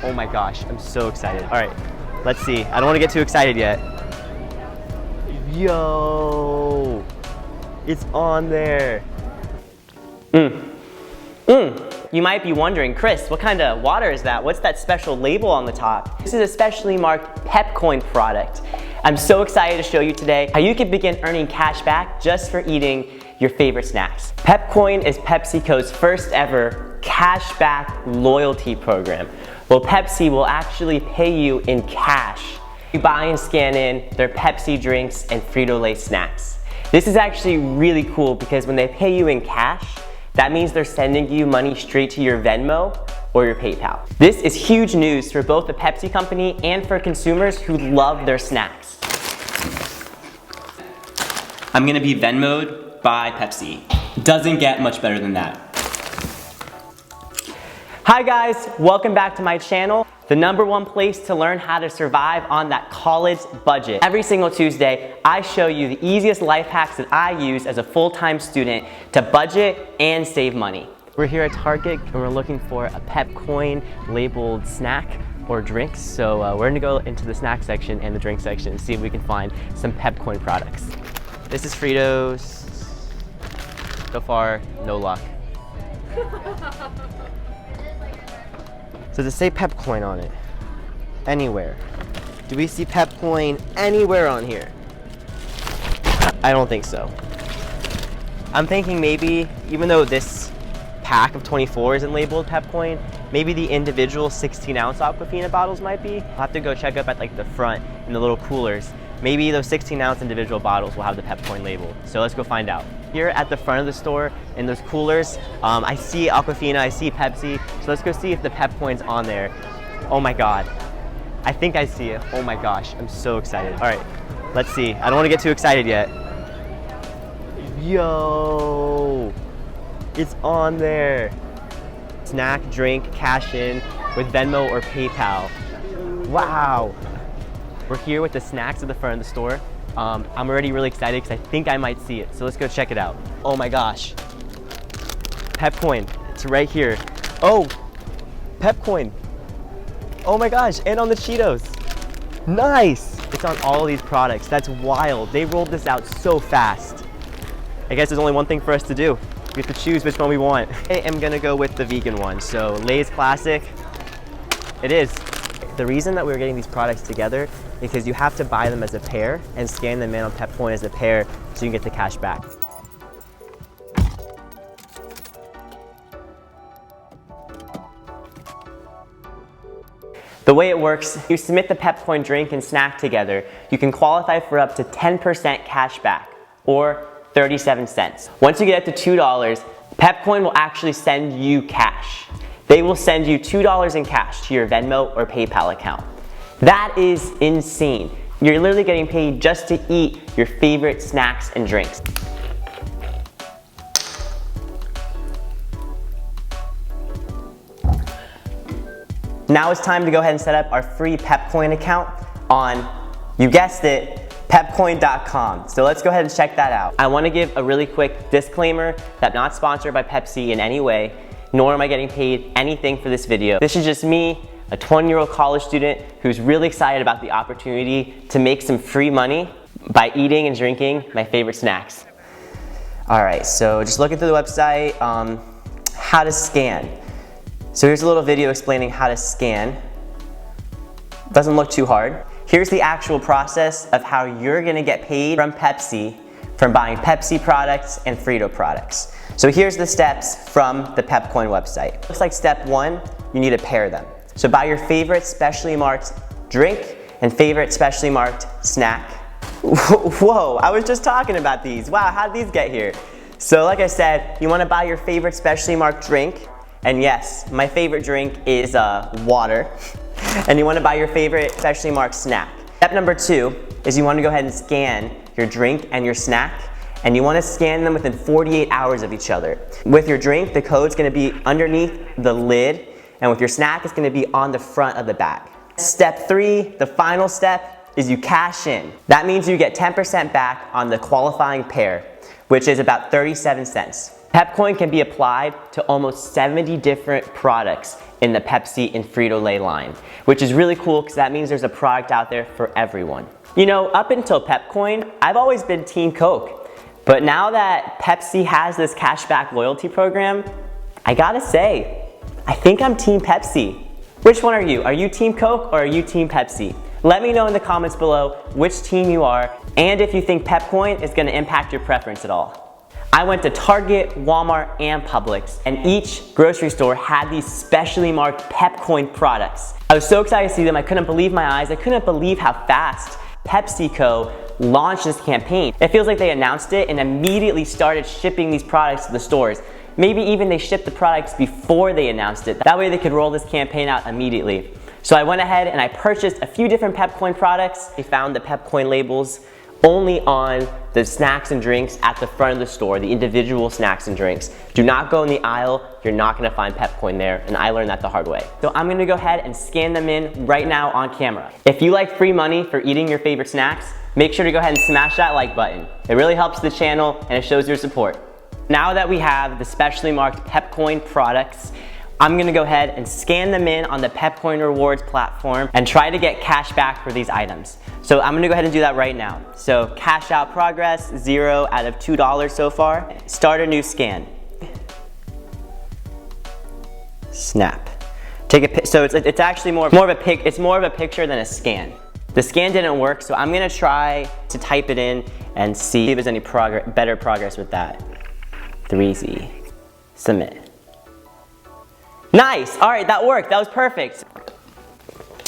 Oh my gosh, I'm so excited. All right, let's see. I don't want to get too excited yet. Yo, it's on there. You might be wondering, Chris, what kind of water is that? What's that special label on the top? This is a specially marked PepCoin product. I'm so excited to show you today how you can begin earning cash back just for eating your favorite snacks. PepCoin is PepsiCo's first ever cashback loyalty program. Well, Pepsi will actually pay you in cash. You buy and scan in their Pepsi drinks and Frito-Lay snacks. This is actually really cool because when they pay you in cash, that means they're sending you money straight to your Venmo or your PayPal. This is huge news for both the Pepsi company and for consumers who love their snacks. I'm gonna be Venmo'd by Pepsi. Doesn't get much better than that. Hi guys, welcome back to my channel, the #1 place to learn how to survive on that college budget. Every single Tuesday, I show you the easiest life hacks that I use as a full-time student to budget and save money. We're here at Target and we're looking for a PepCoin labeled snack or drinks. So we're gonna go into the snack section and the drink section and see if we can find some PepCoin products. This is Fritos. So far, no luck. So does it say PepCoin on it? Anywhere. Do we see PepCoin anywhere on here? I don't think so. I'm thinking maybe, even though this pack of 24 isn't labeled PepCoin, maybe the individual 16-ounce Aquafina bottles might be. I'll have to go check up at like the front in the little coolers. Maybe those 16-ounce individual bottles will have the PepCoin label. So let's go find out. Here at the front of the store in those coolers, I see Aquafina, I see Pepsi. So let's go see if the PepCoin's on there. Oh my God. I think I see it. Oh my gosh, I'm so excited. All right, let's see. I don't want to get too excited yet. Yo, it's on there. Snack, drink, cash in with Venmo or PayPal. Wow. We're here with the snacks at the front of the store. I'm already really excited because I think I might see it. So let's go check it out. Oh my gosh. PepCoin, it's right here. Oh, PepCoin. Oh my gosh, and on the Cheetos. Nice. It's on all of these products. That's wild. They rolled this out so fast. I guess there's only one thing for us to do. We have to choose which one we want. I am gonna go with the vegan one. So Lay's Classic, it is. The reason that we're getting these products together is because you have to buy them as a pair and scan them in on PepCoin as a pair so you can get the cash back. The way it works, you submit the PepCoin drink and snack together, you can qualify for up to 10% cash back, or 37 cents. Once you get up to $2, PepCoin will actually send you cash. They will send you $2 in cash to your Venmo or PayPal account. That is insane. You're literally getting paid just to eat your favorite snacks and drinks. Now it's time to go ahead and set up our free PepCoin account on, you guessed it, pepcoin.com. So let's go ahead and check that out. I want to give a really quick disclaimer that I'm not sponsored by Pepsi in any way, nor am I getting paid anything for this video. This is just me, a 20-year-old college student who's really excited about the opportunity to make some free money by eating and drinking my favorite snacks. All right, so just looking through the website, how to scan. So here's a little video explaining how to scan. Doesn't look too hard. Here's the actual process of how you're gonna get paid from Pepsi from buying Pepsi products and Frito products. So here's the steps from the PepCoin website. Looks like step 1, you need to pair them. So buy your favorite specially marked drink and favorite specially marked snack. Whoa, I was just talking about these. Wow, how did these get here? So like I said, you wanna buy your favorite specially marked drink. And yes, my favorite drink is water. And you wanna buy your favorite specially marked snack. Step number 2 is you wanna go ahead and scan your drink and your snack, and you wanna scan them within 48 hours of each other. With your drink, the code's gonna be underneath the lid, and with your snack, it's gonna be on the front of the bag. Step 3, the final step, is you cash in. That means you get 10% back on the qualifying pair, which is about 37 cents. PepCoin can be applied to almost 70 different products in the Pepsi and Frito-Lay line, which is really cool because that means there's a product out there for everyone. You know, up until PepCoin, I've always been Team Coke. But now that Pepsi has this cashback loyalty program, I gotta say, I think I'm Team Pepsi. Which one are you? Are you Team Coke or are you Team Pepsi? Let me know in the comments below which team you are and if you think PepCoin is gonna impact your preference at all. I went to Target, Walmart, and Publix, and each grocery store had these specially marked PepCoin products. I was so excited to see them, I couldn't believe my eyes. I couldn't believe how fast PepsiCo launched this campaign. It feels like they announced it and immediately started shipping these products to the stores. Maybe even they shipped the products before they announced it. That way they could roll this campaign out immediately. So I went ahead and I purchased a few different PepCoin products. I found the PepCoin labels only on the snacks and drinks at the front of the store, the individual snacks and drinks. Do not go in the aisle, you're not gonna find PepCoin there, and I learned that the hard way. So I'm gonna go ahead and scan them in right now on camera. If you like free money for eating your favorite snacks, make sure to go ahead and smash that like button. It really helps the channel and it shows your support. Now that we have the specially marked PepCoin products, I'm gonna go ahead and scan them in on the PepCoin rewards platform and try to get cash back for these items. So I'm gonna go ahead and do that right now. So cash out progress, 0 out of $2 so far. Start a new scan. Snap. So it's actually more of a picture than a scan. The scan didn't work, so I'm gonna try to type it in and see if there's any better progress with that. 3Z. Submit. Nice, all right, that worked, that was perfect.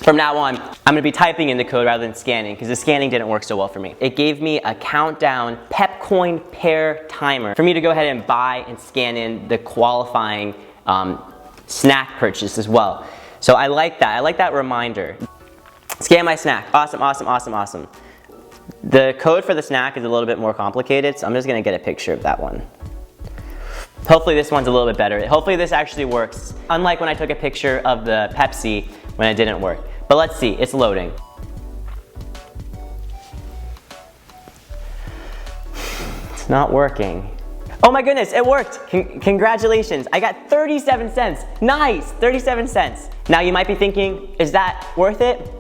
From now on, I'm gonna be typing in the code rather than scanning because the scanning didn't work so well for me. It gave me a countdown PepCoin pair timer for me to go ahead and buy and scan in the qualifying snack purchase as well. So I like that reminder. Scan my snack, awesome, awesome, awesome, awesome. The code for the snack is a little bit more complicated, so I'm just gonna get a picture of that one. Hopefully this one's a little bit better. Hopefully this actually works. Unlike when I took a picture of the Pepsi when it didn't work. But let's see, it's loading. It's not working. Oh my goodness, it worked. Congratulations, I got 37 cents. Nice, 37 cents. Now you might be thinking, is that worth it?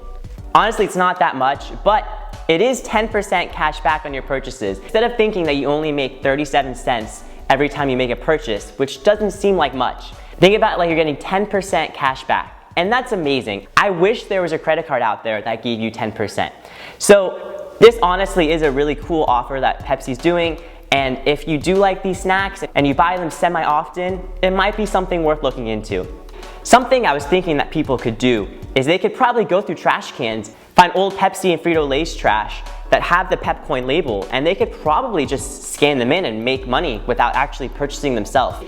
Honestly, it's not that much, but it is 10% cash back on your purchases. Instead of thinking that you only make 37 cents every time you make a purchase, which doesn't seem like much. Think about it like you're getting 10% cash back, and that's amazing. I wish there was a credit card out there that gave you 10%. So this honestly is a really cool offer that Pepsi's doing, and if you do like these snacks and you buy them semi-often, it might be something worth looking into. Something I was thinking that people could do is they could probably go through trash cans, find old Pepsi and Frito-Lay's trash that have the PepCoin label, and they could probably just scan them in and make money without actually purchasing themselves.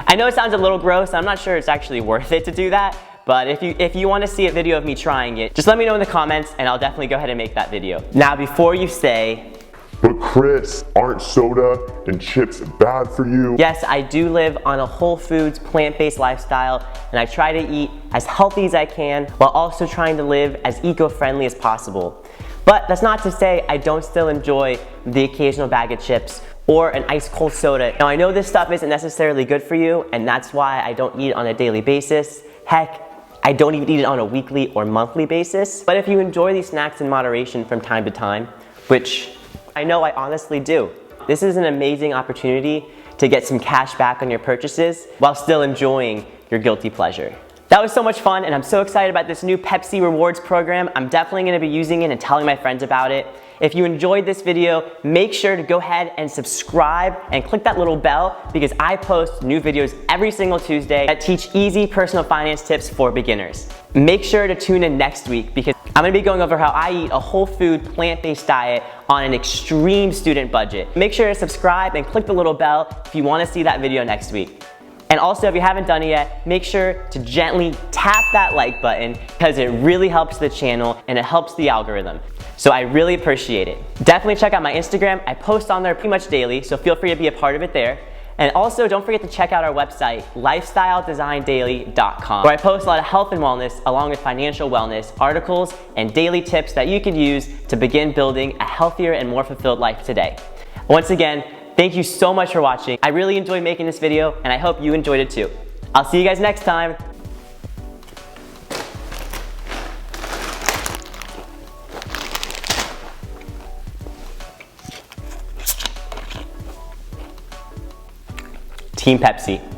I know it sounds a little gross, I'm not sure it's actually worth it to do that, but if you want to see a video of me trying it, just let me know in the comments and I'll definitely go ahead and make that video. Now before you say, "But Chris, aren't soda and chips bad for you?" Yes, I do live on a whole foods, plant-based lifestyle, and I try to eat as healthy as I can while also trying to live as eco-friendly as possible. But that's not to say I don't still enjoy the occasional bag of chips or an ice cold soda. Now I know this stuff isn't necessarily good for you, and that's why I don't eat it on a daily basis. Heck, I don't even eat it on a weekly or monthly basis. But if you enjoy these snacks in moderation from time to time, which I know I honestly do, this is an amazing opportunity to get some cash back on your purchases while still enjoying your guilty pleasure. That was so much fun, and I'm so excited about this new Pepsi Rewards program. I'm definitely gonna be using it and telling my friends about it. If you enjoyed this video, make sure to go ahead and subscribe and click that little bell because I post new videos every single Tuesday that teach easy personal finance tips for beginners. Make sure to tune in next week because I'm gonna be going over how I eat a whole food, plant-based diet on an extreme student budget. Make sure to subscribe and click the little bell if you wanna see that video next week. And also, if you haven't done it yet, make sure to gently tap that like button because it really helps the channel and it helps the algorithm. So I really appreciate it. Definitely check out my Instagram. I post on there pretty much daily, so feel free to be a part of it there. And also, don't forget to check out our website, lifestyledesigndaily.com, where I post a lot of health and wellness along with financial wellness articles and daily tips that you could use to begin building a healthier and more fulfilled life today. Once again, thank you so much for watching. I really enjoyed making this video, and I hope you enjoyed it too. I'll see you guys next time. Team Pepsi.